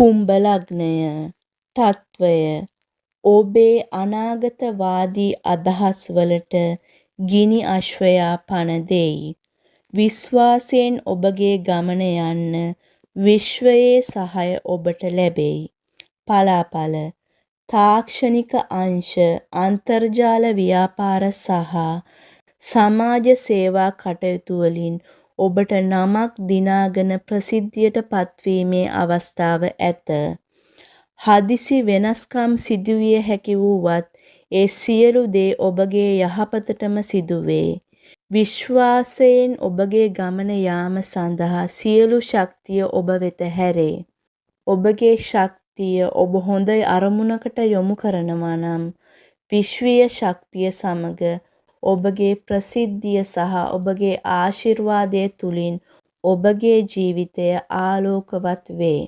කුම්භ ලග්නය තත්වය ඔබේ අනාගතවාදී අදහස් වලට ගිනි අශ්වයා පණ දෙයි. විශ්වාසයෙන් ඔබගේ ගමන යන්න විශ්වයේ සහය ඔබට ලැබෙයි. පලාඵල තාක්ෂණික අංශ අන්තර්ජාල ව්‍යාපාර සහ සමාජ සේවා කටයුතු වලින් ඔබට නමක් දිනාගෙන ප්‍රසිද්ධියට පත්වීමේ අවස්ථාව ඇත. හදිසි වෙනස්කම් සිදුවිය හැකි වුවත් ඒ සියලු දේ ඔබගේ යහපතටම සිදුවේ. විශ්වාසයෙන් ඔබගේ ගමන යාම සඳහා සියලු ශක්තිය ඔබ වෙත හැරේ. ඔබගේ ශක්තිය ඔබ හොඳ අරමුණකට යොමු කරනවා නම් විශ්වීය ශක්තිය සමග ඔබගේ ප්‍රසිද්ධිය සහ ඔබගේ ආශිර්වාදය තුලින් ඔබගේ ජීවිතය ආලෝකවත් වේ.